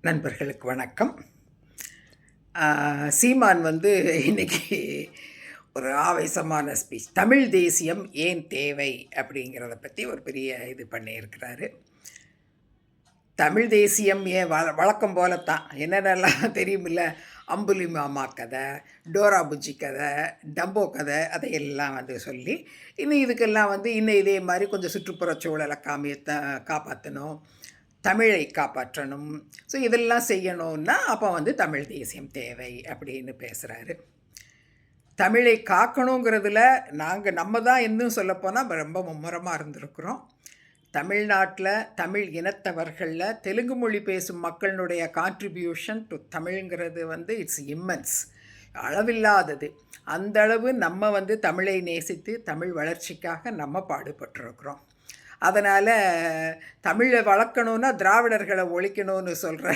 நண்பர்களுக்கு வணக்கம். சீமான் இன்னைக்கு ஒரு ஆவேசமான ஸ்பீச், தமிழ் தேசியம் ஏன் தேவை அப்படிங்கிறத பற்றி ஒரு பெரிய இது பண்ணியிருக்கிறாரு. தமிழ் தேசியம் ஏன் வழக்கம் போலத்தான் என்னென்னலாம் தெரியுமில்ல, அம்புலி மாமா கதை, டோரா புஜ்ஜி கதை, டம்போ கதை, அதையெல்லாம் சொல்லி இன்னும் இதுக்கெல்லாம் இன்னும் இதே மாதிரி கொஞ்சம் சுற்றுப்புற சூழலை காப்பாற்றணும், தமிழை காப்பாற்றணும். ஸோ இதெல்லாம் செய்யணுன்னா அப்போ தமிழ் தேசியம் தேவை அப்படின்னு பேசுகிறாரு. தமிழை காக்கணுங்கிறதுல நம்ம தான் இன்னும் சொல்லப்போனால் ரொம்ப மும்முரமாக இருந்திருக்கிறோம். தமிழ்நாட்டில் தமிழ் இனத்தவர்களில் தெலுங்கு மொழி பேசும் மக்களினுடைய கான்ட்ரிபியூஷன் டு தமிழ்ங்கிறது இட்ஸ் இம்மென்ஸ், அளவில்லாதது. அந்த அளவு நம்ம தமிழை நேசித்து தமிழ் வளர்ச்சிக்காக நம்ம பாடுபட்டிருக்கிறோம். அதனால் தமிழை வளர்க்கணுன்னா திராவிடர்களை ஒழிக்கணும்னு சொல்கிற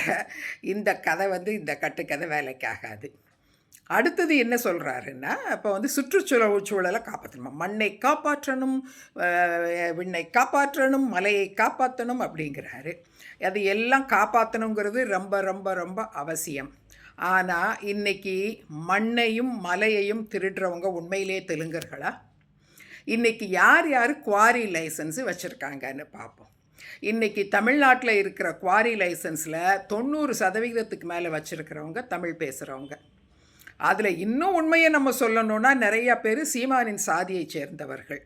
இந்த கதை இந்த கட்டுக்கதை வேலைக்காகாது. அடுத்தது என்ன சொல்கிறாருன்னா, இப்போ சூழலை காப்பாற்றணும், மண்ணை காப்பாற்றணும், விண்ணை காப்பாற்றணும், மலையை காப்பாற்றணும் அப்படிங்கிறாரு. அது எல்லாம் காப்பாற்றணுங்கிறது ரொம்ப ரொம்ப ரொம்ப அவசியம். ஆனால் இன்றைக்கி மண்ணையும் மலையையும் திருடுறவங்க உண்மையிலே தெலுங்கர்களா? இன்றைக்கி யார் யார் குவாரி லைசன்ஸு வச்சுருக்காங்கன்னு பார்ப்போம். இன்றைக்கி தமிழ்நாட்டில் இருக்கிற குவாரி லைசன்ஸில் 90% மேலே வச்சுருக்கிறவங்க தமிழ் பேசுகிறவங்க. அதில் இன்னும் உண்மையை நம்ம சொல்லணுன்னா நிறையா பேர் சீமானின் சாதியை சேர்ந்தவர்கள்.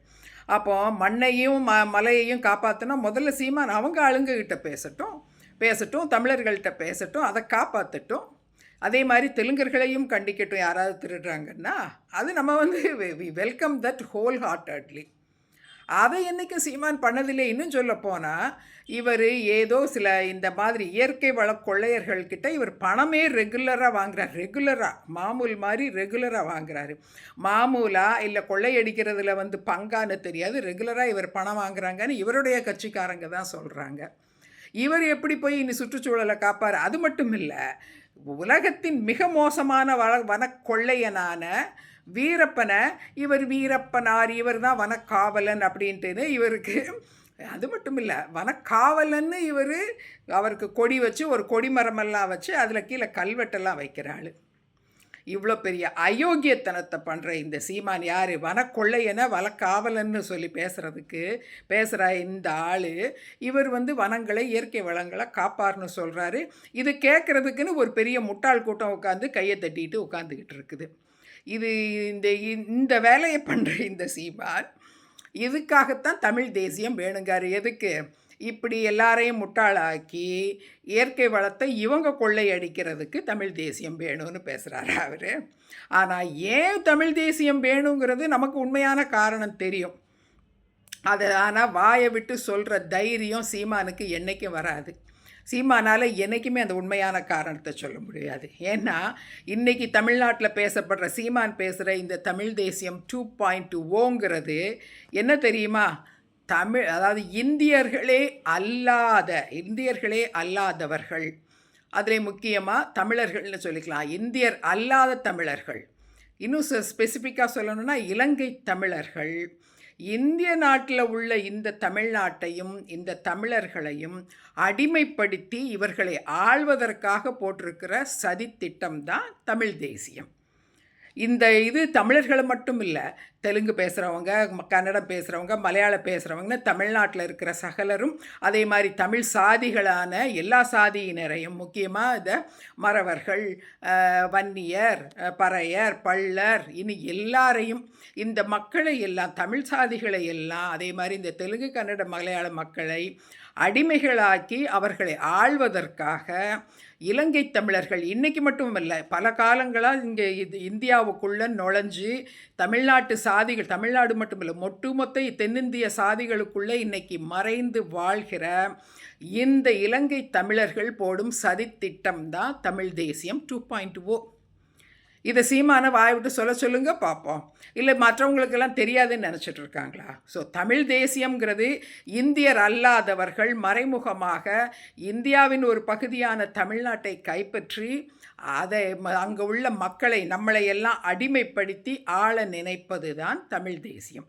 அப்போது மண்ணையும் மலையையும் காப்பாற்றினா முதல்ல சீமான் அவங்க ஆளுங்கக்கிட்ட பேசட்டும், தமிழர்கள்ட்ட பேசட்டும், அதை காப்பாற்றட்டும். அதே மாதிரி தெலுங்கர்களையும் கண்டிக்கட்டும். யாராவது திருடுறாங்கன்னா அது நம்ம we welcome that wholeheartedly. அதை என்றைக்கும் சீமான் பண்ணதில்லை. இன்னும் சொல்ல போனால் இவர் ஏதோ சில இந்த மாதிரி இயற்கை வள கொள்ளையர்கள்கிட்ட இவர் பணமே ரெகுலராக வாங்குறார். மாமூல் மாதிரி ரெகுலராக வாங்குறாரு. மாமூலாக இல்லை கொள்ளையடிக்கிறதுல பங்கான்னு தெரியாது, ரெகுலராக இவர் பணம் வாங்குறாங்கன்னு இவருடைய கட்சிக்காரங்க தான் சொல்கிறாங்க. இவர் எப்படி போய் இனி சுற்றுச்சூழலை காப்பார்? அது மட்டும் இல்லை, உலகத்தின் மிக மோசமான வனக்கொள்ளையனான வீரப்பனை இவர் வீரப்பனார், இவர் தான் வனக்காவலன் அப்படின்ட்டு இவருக்கு. அது மட்டும் இல்லை, வனக்காவலன்னு அவருக்கு கொடி வச்சு ஒரு கொடிமரமெல்லாம் வச்சு அதில் கீழே கல்வெட்டெல்லாம் வைக்கிறாள். இவ்வளோ பெரிய அயோக்கியத்தனத்தை பண்ணுற இந்த சீமான் யார்? வனக்கொள்ளையனை வனக்காவலன்னு சொல்லி பேசுகிற இந்த ஆள் இவர் வனங்களை, இயற்கை வளங்களை காப்பார்னு சொல்கிறாரு. இது கேட்குறதுக்குன்னு ஒரு பெரிய முட்டாள் கூட்டம் உட்காந்து கையை தட்டிட்டு உட்காந்துக்கிட்டு இருக்குது. இந்த வேலையை பண்ணுற இந்த சீமான் இதுக்காகத்தான் தமிழ் தேசியம் வேணுங்காரு. எதுக்கு? இப்படி எல்லாரையும் முட்டாளாக்கி இயற்கை வளத்தை இவங்க கொள்ளையடிக்கிறதுக்கு தமிழ் தேசியம் வேணும்னு பேசுகிறாரு அவர். ஆனால் ஏன் தமிழ் தேசியம் வேணுங்கிறது நமக்கு உண்மையான காரணம் தெரியும். ஆனால் வாயை விட்டு சொல்கிற தைரியம் சீமானுக்கு என்றைக்கும் வராது. சீமானால் என்றைக்குமே அந்த உண்மையான காரணத்தை சொல்ல முடியாது. ஏன்னா இன்றைக்கி தமிழ்நாட்டில் பேசப்படுற சீமான் பேசுகிற இந்த தமிழ் தேசியம் 2.0ங்கிறது என்ன தெரியுமா? அதாவது இந்தியர்களே அல்லாதவர்கள், அதில் முக்கியமாக தமிழர்கள்னு சொல்லிக்கலாம். இந்தியர் அல்லாத தமிழர்கள், இன்னும் ஸ்பெசிஃபிக்காக சொல்லணும்னா இலங்கை தமிழர்கள், இந்திய நாட்டில் உள்ள இந்த தமிழ்நாட்டையும் இந்த தமிழர்களையும் அடிமைப்படுத்தி இவர்களை ஆள்வதற்காக போட்டிருக்கிற சதித்திட்டம்தான் தமிழ் தேசியம். இது தமிழர்களை மட்டும் இல்லை, தெலுங்கு பேசுகிறவங்க, கன்னடம் பேசுகிறவங்க, மலையாளம் பேசுகிறவங்க, தமிழ்நாட்டில் இருக்கிற சகலரும், அதே மாதிரி தமிழ் சாதிகளான எல்லா சாதியினரையும், முக்கியமாக இந்த மறவர்கள், வன்னியர், பறையர், பள்ளர், இனி எல்லாரையும், இந்த மக்களை எல்லாம், தமிழ் சாதிகளை எல்லாம், அதே மாதிரி இந்த தெலுங்கு கன்னட மலையாள மக்களை அடிமைகளாக்கி அவர்களை ஆள்வதற்காக இலங்கை தமிழர்கள் இன்றைக்கி மட்டும் இல்லை, பல காலங்களாக இங்கே இந்தியாவுக்குள்ளே நுழைஞ்சு தமிழ்நாட்டு சாதிகள், தமிழ்நாடு மட்டும் இல்லை, ஒட்டுமொத்த தென்னிந்திய சாதிகளுக்குள்ளே இன்றைக்கி மறைந்து வாழ்கிற இந்த இலங்கை தமிழர்கள் போடும் சதித்திட்டம் தான் தமிழ் தேசியம் 2.0. இதை சீமான வாய் விட்டு சொல்லுங்க பார்ப்போம். இல்லை மற்றவங்களுக்கெல்லாம் தெரியாதுன்னு நினச்சிட்டு இருக்காங்களா? ஸோ தமிழ் தேசியம்ங்கிறது இந்தியர் அல்லாதவர்கள் மறைமுகமாக இந்தியாவின் ஒரு பகுதியான தமிழ்நாட்டை கைப்பற்றி அதை அங்கே உள்ள மக்களை, நம்மளை எல்லாம் அடிமைப்படுத்தி ஆள நினைப்பது தான் தமிழ் தேசியம்.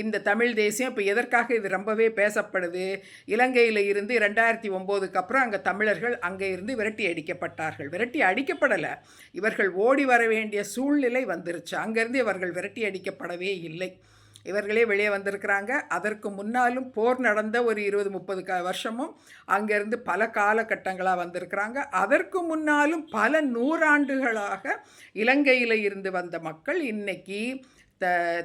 இந்த தமிழ் தேசியம் இப்போ எதற்காக இது ரொம்பவே பேசப்படுது? இலங்கையில் இருந்து 2009க்கு அப்புறம் அங்கே தமிழர்கள் அங்கே இருந்து விரட்டி அடிக்கப்பட்டார்கள். விரட்டி அடிக்கப்படலை, இவர்கள் ஓடி வர வேண்டிய சூழ்நிலை வந்துருச்சு. அங்கேருந்து இவர்கள் விரட்டி அடிக்கப்படவே இல்லை, இவர்களே வெளியே வந்திருக்கிறாங்க. அதற்கு முன்னாலும் போர் நடந்த ஒரு 20-30 வருஷமும் அங்கேருந்து பல காலகட்டங்களாக வந்திருக்கிறாங்க. அதற்கு முன்னாலும் பல நூறாண்டுகளாக இலங்கையில் இருந்து வந்த மக்கள் இன்னைக்கு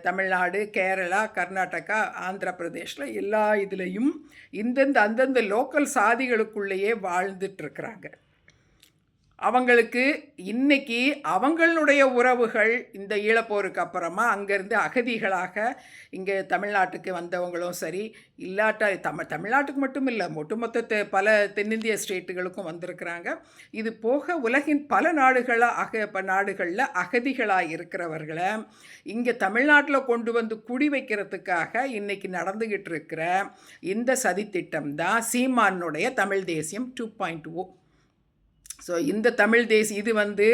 தமிழ்நாடு, கேரளா, கர்நாடகா, ஆந்திர பிரதேஷில் எல்லா இதுலேயும் அந்தந்த லோக்கல் சாதிகளுக்குள்ளேயே வாழ்ந்துட்டுருக்குறாங்க. அவங்களுக்கு இன்னைக்கு அவங்களுடைய உறவுகள் இந்த ஈழப்போருக்கு அப்புறமா அங்கேருந்து அகதிகளாக இங்கே தமிழ்நாட்டுக்கு வந்தவங்களும் சரி, இல்லாட்டா தமிழ்நாட்டுக்கு மட்டும் இல்லை, ஒட்டுமொத்த பல தென்னிந்திய ஸ்டேட்டுகளுக்கும் வந்திருக்கிறாங்க. இது போக உலகின் பல நாடுகளில் அகதிகளாக இருக்கிறவர்களை இங்கே தமிழ்நாட்டில் கொண்டு வந்து குடி வைக்கிறதுக்காக இன்றைக்கி நடந்துக்கிட்டு இருக்கிற இந்த சதித்திட்டம் தான் சீமானுடைய தமிழ் தேசியம் 2.0. ஸோ இந்த தமிழ் இது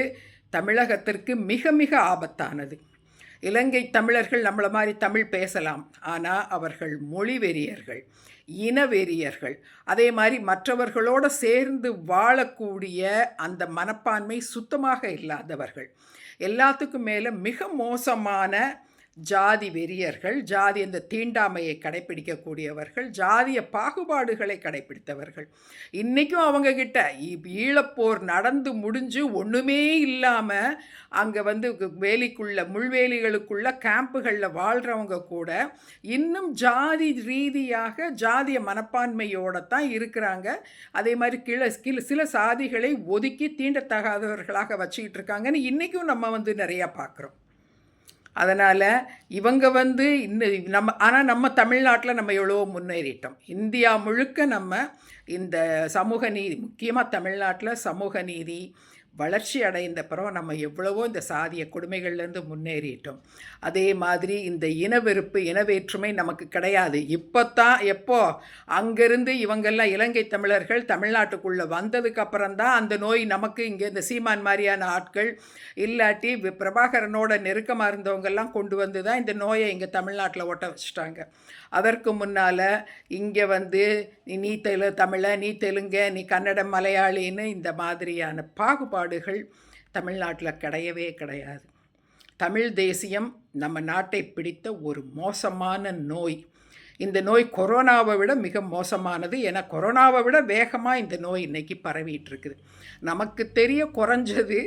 தமிழகத்திற்கு மிக மிக ஆபத்தானது. இலங்கை தமிழர்கள் நம்மளை மாதிரி தமிழ் பேசலாம், ஆனால் அவர்கள் மொழி வெறியர்கள், இனவெறியர்கள். அதே மாதிரி மற்றவர்களோடு சேர்ந்து வாழக்கூடிய அந்த மனப்பான்மை சுத்தமாக இல்லாதவர்கள். எல்லாத்துக்கும் மேலே மிக மோசமான ஜாதி வெறியர்கள், ஜாதி அந்த தீண்டாமையை கடைப்பிடிக்கக்கூடியவர்கள், ஜாதிய பாகுபாடுகளை கடைப்பிடித்தவர்கள். இன்றைக்கும் அவங்கக்கிட்ட ஈழப்போர் நடந்து முடிஞ்சு ஒன்றுமே இல்லாமல் அங்கே முள்வேலிகளுக்குள்ள கேம்புகளில் வாழ்கிறவங்க கூட இன்னும் ஜாதி ரீதியாக ஜாதிய மனப்பான்மையோடு தான் இருக்கிறாங்க. அதே மாதிரி சில சாதிகளை ஒதுக்கி தீண்டத்தகாதவர்களாக வச்சுக்கிட்டு இருக்காங்கன்னு இன்றைக்கும் நம்ம நிறையா பார்க்குறோம். அதனால் இவங்க நம்ம தமிழ்நாட்டில் நம்ம எவ்வளோ முன்னேறிட்டோம். இந்தியா முழுக்க நம்ம இந்த சமூக நீதி, முக்கியமாக தமிழ்நாட்டில் சமூக நீதி வளர்ச்சி அடைந்த பிறகு நம்ம எவ்வளவோ இந்த சாதிய கொடுமைகள்லேருந்து முன்னேறிட்டோம். அதே மாதிரி இந்த இனவெறுப்பு, இனவேற்றுமை நமக்கு கிடையாது. எப்போ அங்கேருந்து இவங்கெல்லாம் இலங்கை தமிழர்கள் தமிழ்நாட்டுக்குள்ளே வந்ததுக்கப்புறம்தான் அந்த நோய் நமக்கு இங்கே இந்த சீமான் மாதிரியான ஆட்கள் இல்லாட்டி பிரபாகரனோட நெருக்கமாக இருந்தவங்கெல்லாம் கொண்டு வந்து தான் இந்த நோயை இங்கே தமிழ்நாட்டில் ஒட்ட வச்சுட்டாங்க. அதற்கு முன்னால் இங்கே நீ தமிழ, நீ தெலுங்க, நீ கன்னடம், மலையாளின்னு இந்த மாதிரியான பாகுபாடுகள் தமிழ்நாட்டில் கிடையவே கிடையாது. தமிழ் தேசியம் நம்ம நாட்டை பிடித்த ஒரு மோசமான நோய். இந்த நோய் கொரோனாவை விட மிக மோசமானது. ஏன்னா கொரோனாவை விட வேகமாக இந்த நோய் இன்றைக்கி பரவிட்டு இருக்குது. நமக்கு குறைஞ்சது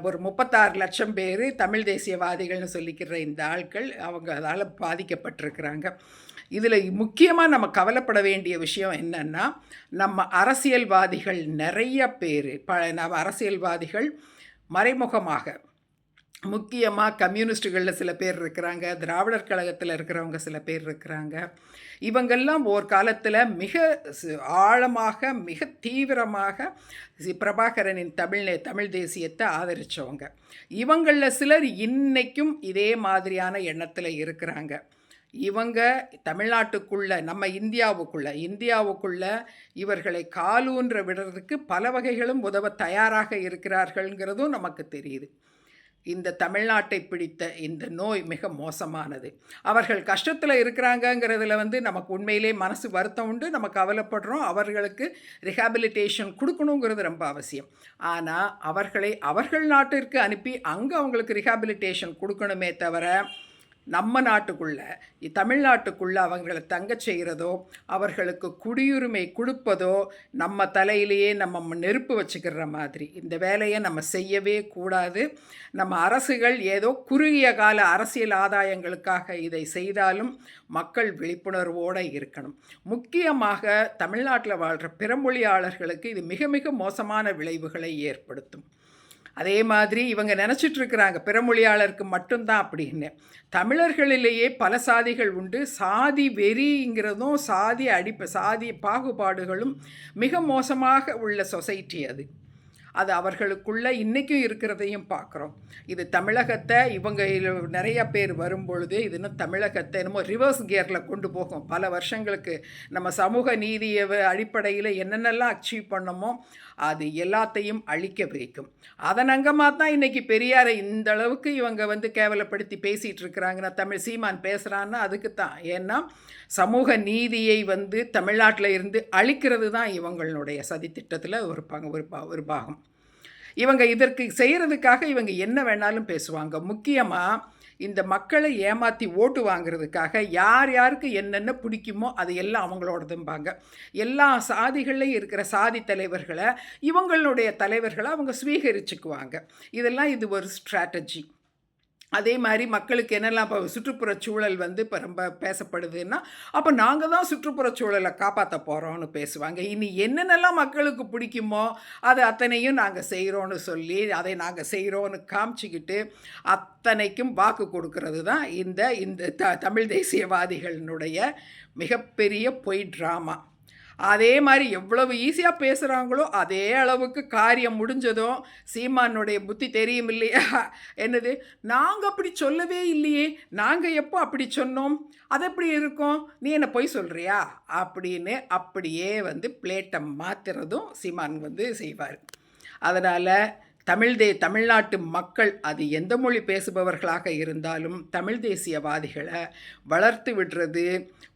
ஒரு 36 லட்சம் பேர் தமிழ் தேசியவாதிகள்னு சொல்லிக்கிற இந்த ஆட்கள் அவங்க அதால் பாதிக்கப்பட்டிருக்கிறாங்க. இதில் முக்கியமாக நம்ம கவலைப்பட வேண்டிய விஷயம் என்னென்னா, நம்ம அரசியல்வாதிகள் நிறைய பேர் நம்ம அரசியல்வாதிகள் மறைமுகமாக, முக்கியமாக கம்யூனிஸ்டுகளில் சில பேர் இருக்கிறாங்க, திராவிடர் கழகத்தில் இருக்கிறவங்க சில பேர் இருக்கிறாங்க. இவங்கெல்லாம் ஒரு காலத்தில் மிக ஆழமாக மிக தீவிரமாக பிரபாகரனின் தமிழ் தேசியத்தை ஆதரித்தவங்க. இவங்களில் சிலர் இன்றைக்கும் இதே மாதிரியான எண்ணத்தில் இருக்கிறாங்க. இவங்க தமிழ்நாட்டுக்குள்ளே நம்ம இந்தியாவுக்குள்ளே இவர்களை காலூன்ற விடுறதுக்கு பல வகைகளும் உதவ தயாராக இருக்கிறார்கள்ங்கிறதும் நமக்கு தெரியுது. இந்த தமிழ்நாட்டை பிடித்த இந்த நோய் மிக மோசமானது. அவர்கள் கஷ்டத்தில் இருக்கிறாங்கங்கிறதுல நமக்கு உண்மையிலே மனசு வருத்தம் உண்டு, நம்ம கவலைப்படுறோம். அவர்களுக்கு ரிஹாபிலிட்டேஷன் கொடுக்கணுங்கிறது ரொம்ப அவசியம். ஆனால் அவர்களை அவர்கள் நாட்டிற்கு அனுப்பி அங்கே அவங்களுக்கு ரிஹாபிலிட்டேஷன் கொடுக்கணுமே தவிர நம்ம நாட்டுக்குள்ளே தமிழ்நாட்டுக்குள்ளே அவங்களை தங்க செய்கிறதோ அவர்களுக்கு குடியுரிமை கொடுப்பதோ நம்ம தலையிலேயே நம்ம நெருப்பு வச்சுக்கிற மாதிரி இந்த வேலையை நம்ம செய்யவே கூடாது. நம்ம அரசுகள் ஏதோ குறுகிய கால அரசியல் ஆதாயங்களுக்காக இதை செய்தாலும் மக்கள் விழிப்புணர்வோடு இருக்கணும். முக்கியமாக தமிழ்நாட்டில் வாழ்கிற பிறமொழியாளர்களுக்கு இது மிக மிக மோசமான விளைவுகளை ஏற்படுத்தும். அதே மாதிரி இவங்க நினச்சிட்ருக்கிறாங்க பிறமொழியாளருக்கு மட்டும்தான் அப்படின்னு. தமிழர்களிலேயே பல சாதிகள் உண்டு. சாதி வெறிங்கிறதும் சாதி பாகுபாடுகளும் மிக மோசமாக உள்ள சொசைட்டி அது. அது அவர்களுக்குள்ளே இன்றைக்கும் இருக்கிறதையும் பார்க்குறோம். இது தமிழகத்தை இவங்க நிறைய பேர் வரும்பொழுது இது இன்னும் தமிழகத்தை என்னமோ ரிவர்ஸ் கியரில் கொண்டு போகும். பல வருஷங்களுக்கு நம்ம சமூக நீதியை அடிப்படையில் என்னென்னலாம் அச்சீவ் பண்ணமோ அது எல்லாத்தையும் அழிக்க வைக்கும். அதன் அங்கமாக தான் இன்றைக்கி பெரியாரை இந்த அளவுக்கு இவங்க கேவலப்படுத்தி பேசிகிட்டு இருக்கிறாங்கன்னா, தமிழ் சீமான் பேசுகிறான்னா அதுக்கு தான். ஏன்னா சமூக நீதியை தமிழ்நாட்டில் இருந்து அழிக்கிறது தான் இவங்களுடைய சதித்திட்டத்தில் ஒரு பாகம். இவங்க இதற்கு செய்கிறதுக்காக இவங்க என்ன வேணாலும் பேசுவாங்க. முக்கியமாக இந்த மக்களை ஏமாற்றி ஓட்டு வாங்கிறதுக்காக யார் யாருக்கு என்னென்ன பிடிக்குமோ அது எல்லாம் அவங்களோடதும்பாங்க. எல்லா சாதிகள்லையும் இருக்கிற சாதி தலைவர்களை இவங்களுடைய தலைவர்களை அவங்க ஸ்வீகரிச்சுக்குவாங்க. இது ஒரு ஸ்ட்ராட்டஜி. அதே மாதிரி மக்களுக்கு என்னெல்லாம் இப்போ சுற்றுப்புறச் சூழல் இப்போ ரொம்ப பேசப்படுதுன்னா, அப்போ நாங்கள் தான் சுற்றுப்புறச் சூழலை காப்பாற்ற போகிறோன்னு பேசுவாங்க. இனி என்னென்னலாம் மக்களுக்கு பிடிக்குமோ அது அத்தனையும் நாங்கள் செய்கிறோன்னு சொல்லி அதை நாங்கள் செய்கிறோன்னு காமிச்சிக்கிட்டு அத்தனைக்கும் வாக்கு கொடுக்கறது தான் இந்த தமிழ் தேசியவாதிகளினுடைய மிகப்பெரிய பொய் ட்ராமா. அதே மாதிரி எவ்வளவு ஈஸியாக பேசுகிறாங்களோ அதே அளவுக்கு காரியம் முடிஞ்சதும் சீமானுடைய புத்தி தெரியும் இல்லையா? என்னது, நாங்கள் அப்படி சொல்லவே இல்லையே, நாங்கள் எப்போ அப்படி சொன்னோம், அது எப்படி இருக்கும், நீ என்ன பொய் சொல்கிறியா அப்படின்னு அப்படியே பிளேட்டை மாற்றுறதும் சீமான் செய்வார். அதனால் தமிழ்நாட்டு மக்கள் அது எந்த மொழி பேசுபவர்களாக இருந்தாலும் தமிழ் தேசியவாதிகளை வளர்த்து விடுறது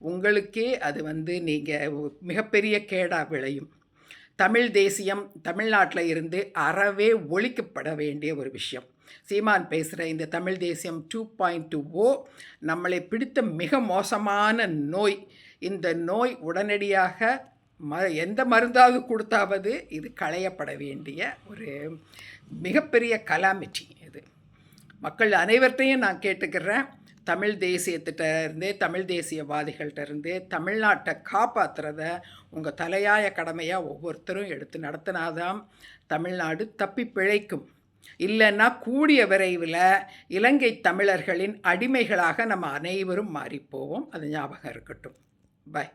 உங்களுக்கே அது நீங்கள் மிகப்பெரிய கேடாக விளையும். தமிழ் தேசியம் தமிழ்நாட்டில் இருந்து அறவே ஒழிக்கப்பட வேண்டிய ஒரு விஷயம். சீமான் பேசுகிற இந்த தமிழ் தேசியம் 2.20 நம்மளை பிடித்த மிக மோசமான நோய். இந்த நோய் உடனடியாக எந்த மருந்தாவது கொடுத்தாவது இது களையப்பட வேண்டிய ஒரு மிகப்பெரிய கலாமிட்டி. இது மக்கள் அனைவர்கிட்டையும் நான் கேட்டுக்கிறேன். தமிழ் தேசியத்திட்டேருந்தே தமிழ் தேசியவாதிகள்கிட்டருந்து தமிழ்நாட்டை காப்பாற்றுறத உங்கள் தலையாய கடமையாக ஒவ்வொருத்தரும் எடுத்து நடத்தினாதான் தமிழ்நாடு தப்பி பிழைக்கும். இல்லைன்னா கூடிய விரைவில் இலங்கை தமிழர்களின் அடிமைகளாக நம்ம அனைவரும் மாறிப்போவோம். அது ஞாபகம் இருக்கட்டும். பாய்.